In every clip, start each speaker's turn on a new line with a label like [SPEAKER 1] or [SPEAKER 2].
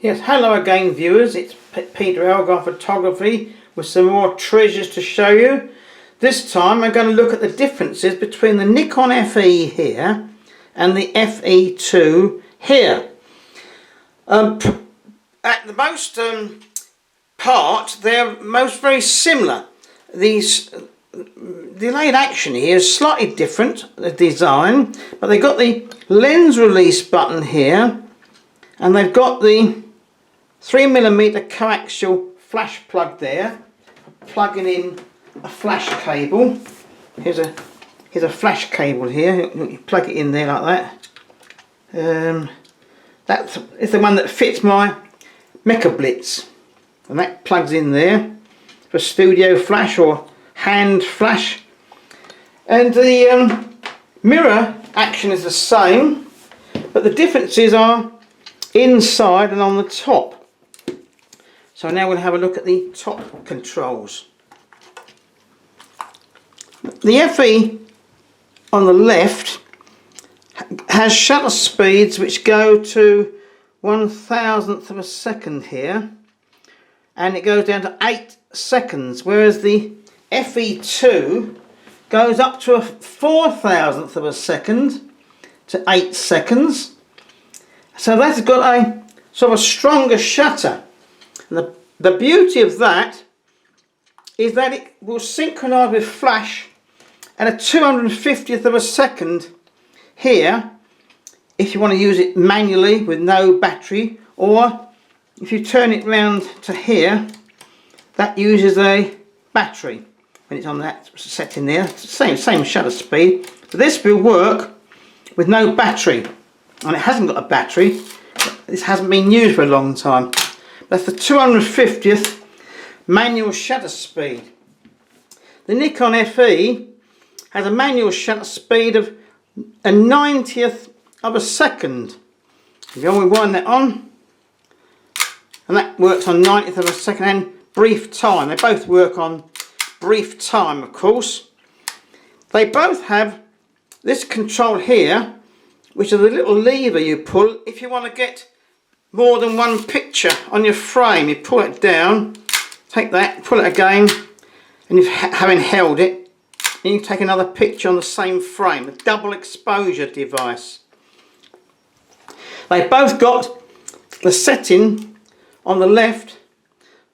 [SPEAKER 1] Yes, hello again viewers, it's Peter Elgar Photography with some more treasures to show you. This time I'm going to look at the differences between the Nikon FE here and the FE2 here. At the most part they're very similar. The delayed action here is slightly different, the design, but they've got the lens release button here and they've got the 3mm coaxial flash plug there, plugging in a flash cable. Here's a flash cable here. You plug it in there like that. That is the one that fits my Mecha Blitz, and that plugs in there for studio flash or hand flash. And the mirror action is the same, but the differences are inside and on the top. So now we'll have a look at the top controls. The FE on the left has shutter speeds which go to 1/1000th of a second here, and it goes down to 8 seconds, whereas the FE2 goes up to a 4/1000th of a second to 8 seconds. So that's got a sort of a stronger shutter. And the beauty of that is that it will synchronise with flash at a 250th of a second here if you want to use it manually with no battery, or if you turn it round to here, that uses a battery when it's on that setting there. Same shutter speed. So this will work with no battery, and it hasn't got a battery. This hasn't been used for a long time. That's the 250th manual shutter speed. The Nikon FE has a manual shutter speed of a 90th of a second. If you rewind that on, and that works on 90th of a second and brief time. They both work on brief time, of course. They both have this control here, which is a little lever you pull if you want to get more than one picture on your frame. You pull it down, take that, pull it again, and you've having held it, and you take another picture on the same frame. A double exposure device. They both got the setting on the left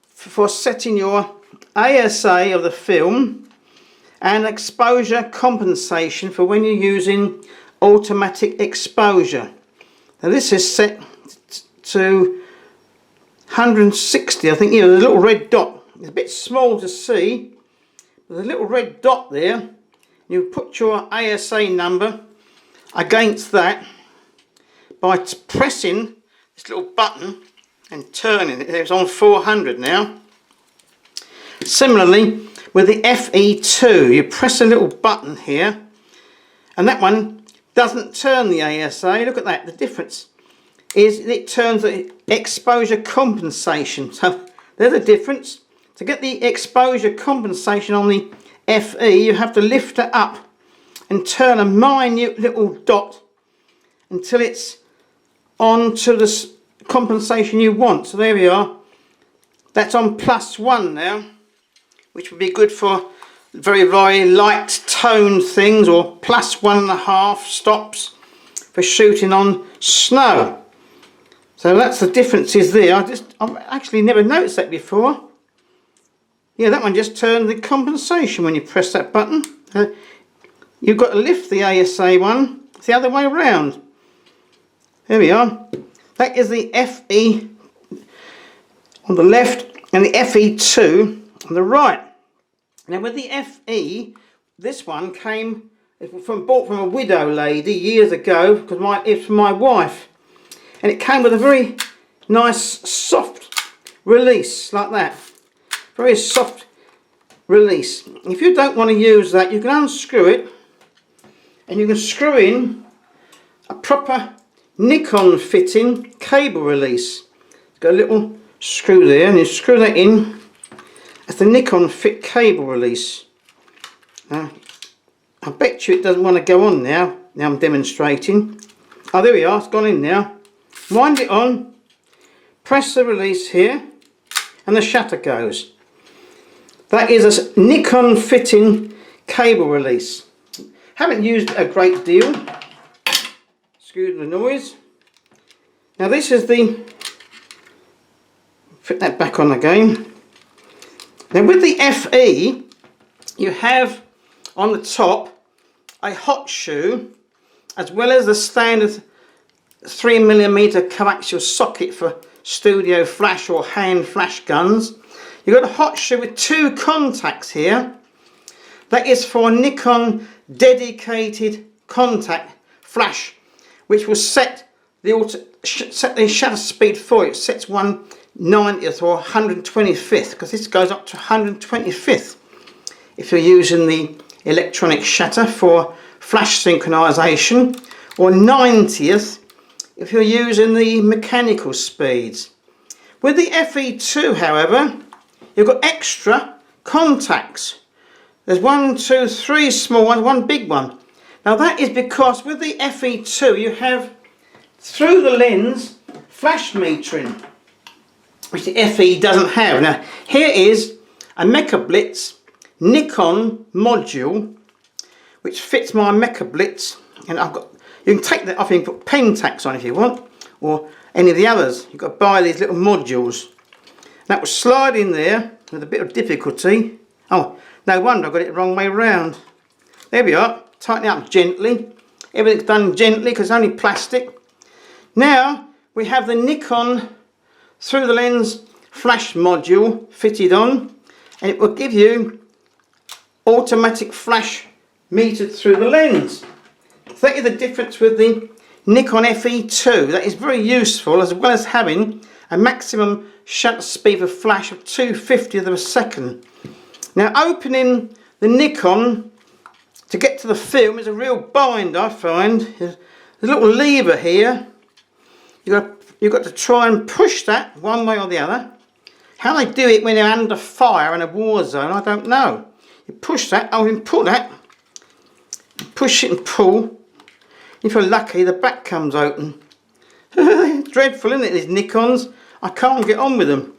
[SPEAKER 1] for setting your ASA of the film and exposure compensation for when you're using automatic exposure. Now this is set to 160, I think. You know, the little red dot, it's a bit small to see, but the little red dot there, you put your ASA number against that by pressing this little button and turning it. It's on 400 now. Similarly with the FE2, you press a little button here and that one doesn't turn the ASA. Look at that, the difference is it turns the exposure compensation. So there's a difference. To get the exposure compensation on the FE, you have to lift it up and turn a minute little dot until it's on to the compensation you want. So there we are. That's on +1 now, which would be good for very light toned things, or +1.5 stops for shooting on snow. So that's the differences there. I've actually never noticed that before. Yeah, that one just turned the compensation when you press that button. You've got to lift the ASA one. It's the other way around. There we are. That is the FE on the left and the FE2 on the right. Now with the FE, this one came bought from a widow lady years ago, because it's for my wife. And it came with a very nice soft release like that. Very soft release. If you don't want to use that, you can unscrew it and you can screw in a proper Nikon fitting cable release. It's got a little screw there, and you screw that in. That's the Nikon fit cable release. I bet you it doesn't want to go on now. Now I'm demonstrating. Oh, there we are, it's gone in now. Wind it on, press the release here and the shutter goes. That is a Nikon fitting cable release. Haven't used it a great deal. Excuse the noise. Now this is the, fit that back on again. Now with the FE, you have on the top a hot shoe as well as the standard 3mm coaxial socket for studio flash or hand flash guns. You've got a hot shoe with two contacts here. That is for a Nikon dedicated contact flash, which will set the shutter speed for you. It sets 1/90th or 125th, because this goes up to 125th if you're using the electronic shutter for flash synchronization, or 90th if you're using the mechanical speeds. With the FE2, however, you've got extra contacts. There's 1, 2, 3 small ones, one big one. Now that is because with the FE2 you have through the lens flash metering, which the FE doesn't have. Now here is a Mecha Blitz Nikon module which fits my Mecha Blitz, and you can take that off and put Pentax on if you want, or any of the others. You've got to buy these little modules. That will slide in there with a bit of difficulty. Oh, no wonder I got it the wrong way round. There we are. Tighten it up gently. Everything's done gently because it's only plastic. Now we have the Nikon through the lens flash module fitted on, and it will give you automatic flash metered through the lens. That is the difference with the Nikon FE2. That is very useful, as well as having a maximum shutter speed of flash of 2/50th of a second. Now opening the Nikon to get to the film is a real bind, I find. There's a little lever here. You've got to try and push that one way or the other. How they do it when they're under fire in a war zone, I don't know. You push that, oh, you pull that, push it and pull. If you're lucky, the back comes open. Dreadful, isn't it, these Nikons? I can't get on with them.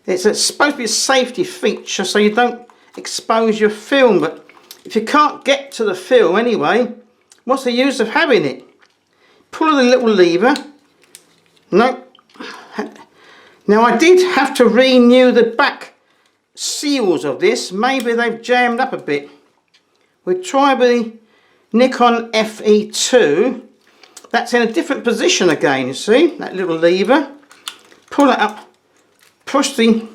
[SPEAKER 1] It's supposed to be a safety feature so you don't expose your film, but if you can't get to the film anyway, what's the use of having it? Pull the little lever. No. Now I did have to renew the back seals of this. Maybe they've jammed up a bit. We'll try the Nikon FE2. That's in a different position again, you see, that little lever. Pull it up, push the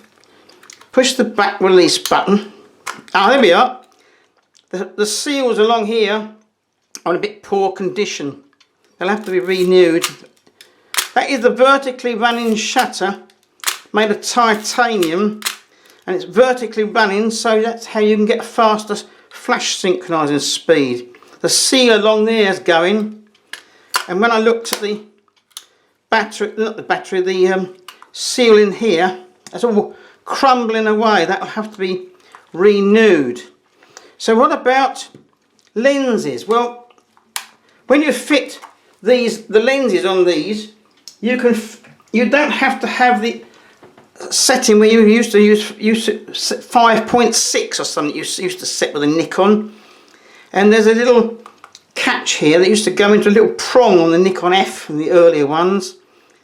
[SPEAKER 1] back release button. Ah, there we are. The seals along here are in a bit poor condition. They'll have to be renewed. That is the vertically running shutter made of titanium, and it's vertically running, so that's how you can get a faster flash synchronizing speed. The seal along there is going, and when I looked at the battery, not the battery, the seal in here, that's all crumbling away. That will have to be renewed. So what about lenses? Well, when you fit the lenses on these, you don't have to have the setting where you used to use 5.6 or something. You used to set with a Nikon, and there's a little catch here that used to go into a little prong on the Nikon F and the earlier ones.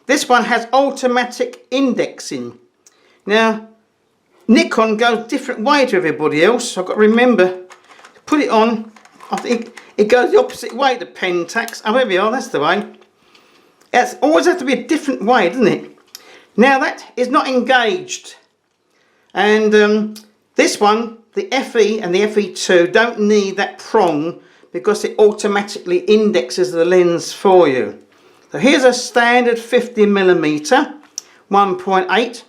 [SPEAKER 1] This one has automatic indexing. Now Nikon goes a different way to everybody else, so I've got to remember to put it on. I think it goes the opposite way to Pentax. Oh, there we are, that's the way. It's always has to be a different way, doesn't it? Now that is not engaged, and this one, the FE and the FE2, don't need that prong because it automatically indexes the lens for you. So here's a standard 50mm 1.8.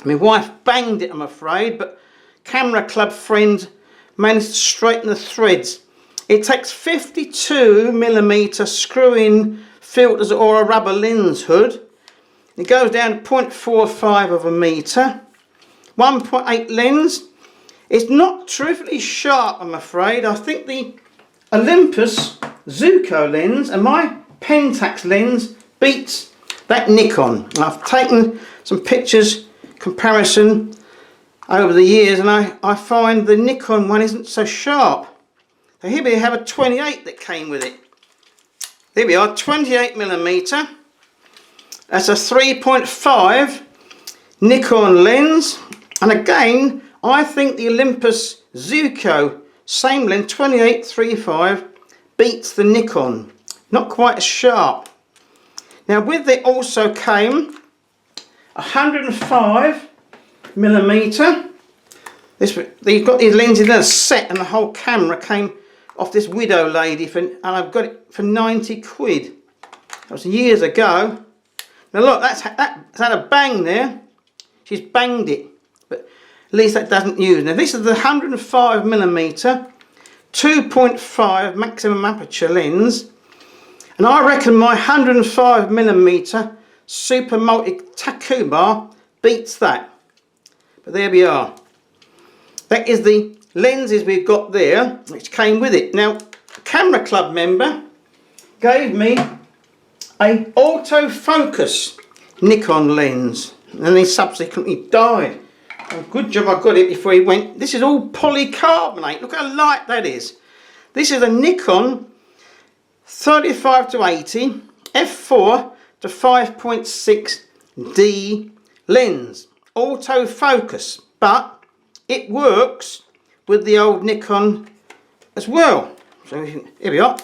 [SPEAKER 1] My wife banged it, I'm afraid, but camera club friend managed to straighten the threads. It takes 52mm screw-in filters or a rubber lens hood. It goes down to 0.45 of a metre. 1.8 lens. It's not terrifically sharp, I'm afraid. I think the Olympus Zuiko lens and my Pentax lens beats that Nikon. I've taken some pictures, comparison over the years, and I find the Nikon one isn't so sharp. So here we have a 28 that came with it. There we are, 28mm. That's a 3.5 Nikon lens, and again I think the Olympus Zuiko same lens 28-35 beats the Nikon. Not quite as sharp. Now with it also came 105mm. You've got these lenses in a set, and the whole camera came off this widow lady, and I've got it for 90 quid. That was years ago. Now look, that's had a bang there. She's banged it, but at least that doesn't use. Now this is the 105mm 2.5 maximum aperture lens, and I reckon my 105mm Super Multi Takuba beats that. But there we are. That is the lenses we've got there, which came with it. Now, a Camera Club member gave me a autofocus Nikon lens, and he subsequently died. Oh, good job I got it before he went. This is all polycarbonate. Look how light that is. This is a Nikon 35-80 f4 to 5.6D lens. Autofocus, but it works with the old Nikon as well. So here we are.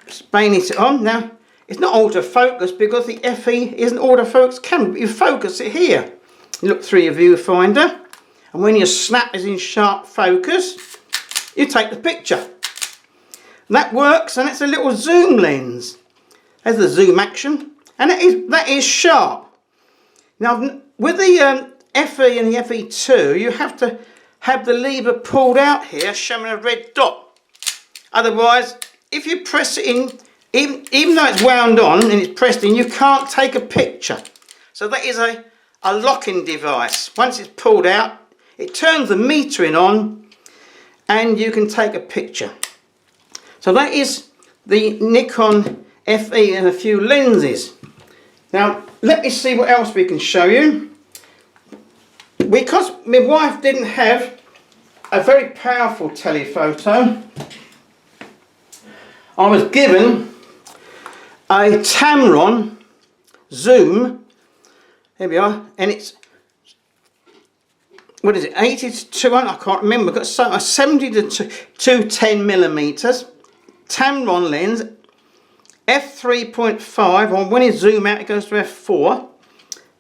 [SPEAKER 1] Spain it on. Now, it's not autofocus because the FE isn't autofocus camera, but you focus it here. You look through your viewfinder, and when your snap is in sharp focus, you take the picture. And that works, and it's a little zoom lens. There's the zoom action, and that is sharp. Now, with the FE and the FE2, you have to have the lever pulled out here, showing a red dot. Otherwise, if you press it in, even though it's wound on and it's pressed in, you can't take a picture. So that is a locking device. Once it's pulled out, it turns the metering on, and you can take a picture. So that is the Nikon FE and a few lenses. Now, let me see what else we can show you. Because my wife didn't have a very powerful telephoto, I was given a Tamron Zoom. There we are, and it's, what is it, 80 to 200, I can't remember, got 70 to 210mm Tamron lens, f3.5, or when you zoom out it goes to f4.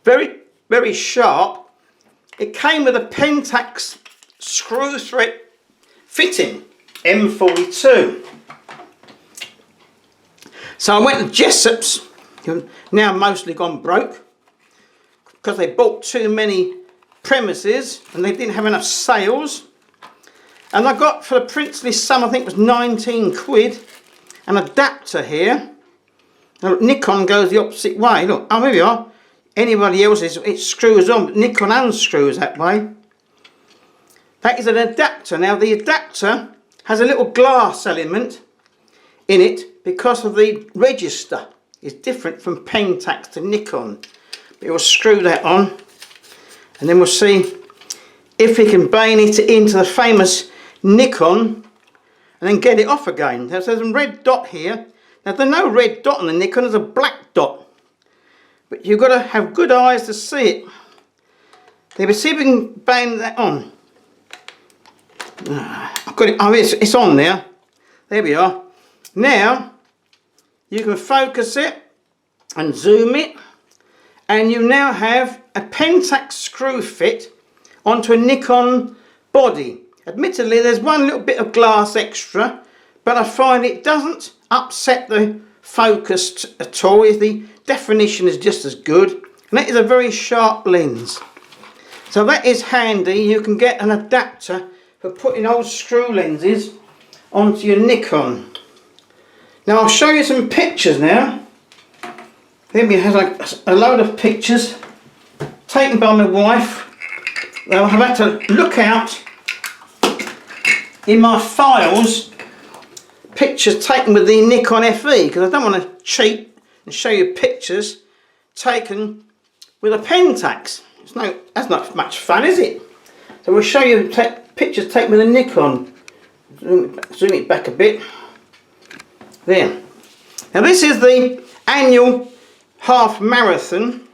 [SPEAKER 1] Very, very sharp. It came with a Pentax screw thread fitting, M42. So I went to Jessop's, now mostly gone broke, because they bought too many premises and they didn't have enough sales. And I got, for the princely sum, I think it was 19 quid, an adapter here. Now, Nikon goes the opposite way. Look, oh, here we are. Anybody else's, it screws on, but Nikon unscrews that way. That is an adapter. Now, the adapter has a little glass element in it because of the register. It's different from Pentax to Nikon. But we'll screw that on, and then we'll see if we can bane it into the famous Nikon and then get it off again. There's a red dot here. Now, there's no red dot on the Nikon, there's a black dot. But you've got to have good eyes to see it. We'll see if we can bang that on. I've got it. Oh, it's on there. There we are. Now, you can focus it and zoom it, and you now have a Pentax screw fit onto a Nikon body. Admittedly, there's one little bit of glass extra, but I find it doesn't upset the focus at all. The definition is just as good, and that is a very sharp lens. So that is handy. You can get an adapter for putting old screw lenses onto your Nikon. Now I'll show you some pictures now. Here we have a load of pictures taken by my wife. Now I've had to look out in my files pictures taken with the Nikon FE, because I don't want to cheat and show you pictures taken with a Pentax. That's not much fun, is it? So we'll show you pictures taken with a Nikon. Zoom it back a bit. There. Now this is the annual half marathon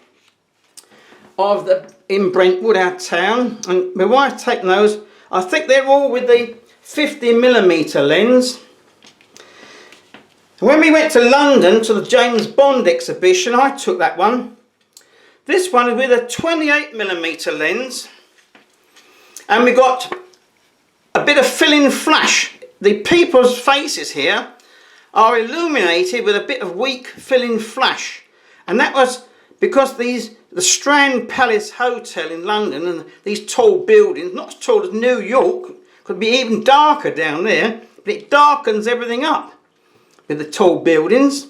[SPEAKER 1] in Brentwood, our town, and my wife's taken those. I think they're all with the 50mm lens. And when we went to London to the James Bond exhibition, I took that one. This one is with a 28mm lens, and we got a bit of fill-in flash. The people's faces here are illuminated with a bit of weak fill-in flash, and that was because the Strand Palace Hotel in London and these tall buildings, not as tall as New York, could be even darker down there, but it darkens everything up with the tall buildings.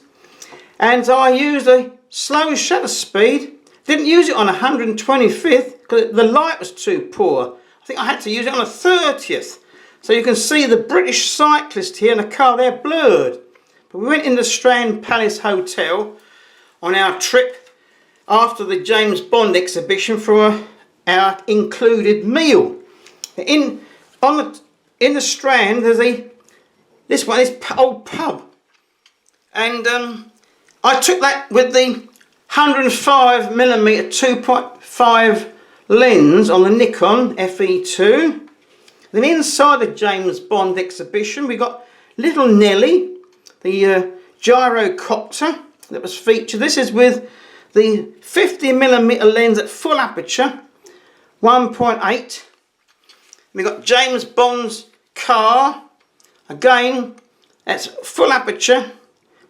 [SPEAKER 1] And I used a slow shutter speed. Didn't use it on 125th because the light was too poor. I think I had to use it on a 30th. So you can see the British cyclist here in the car, they're blurred. But we went in the Strand Palace Hotel on our trip after the James Bond exhibition for our included meal. In the Strand there's this old pub, and I took that with the 105mm 2.5 lens on the Nikon FE2. Then inside the James Bond exhibition we got little Nelly, the gyrocopter that was featured. This is with the 50mm lens at full aperture, 1.8. We got James Bond's car, again that's full aperture,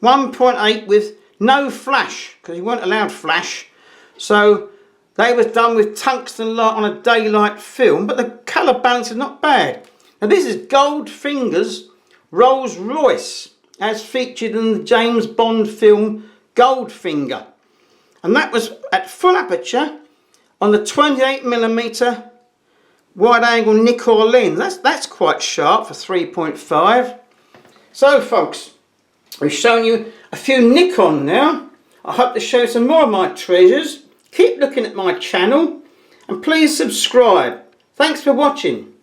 [SPEAKER 1] 1.8 with no flash because you weren't allowed flash. So they was done with tungsten light on a daylight film, but the colour balance is not bad. Now this is Goldfinger's Rolls Royce, as featured in the James Bond film Goldfinger. And that was at full aperture on the 28mm wide angle Nikon lens. That's quite sharp for 3.5. So folks, we've shown you a few Nikon now. I hope to show some more of my treasures. Keep looking at my channel and please subscribe. Thanks for watching.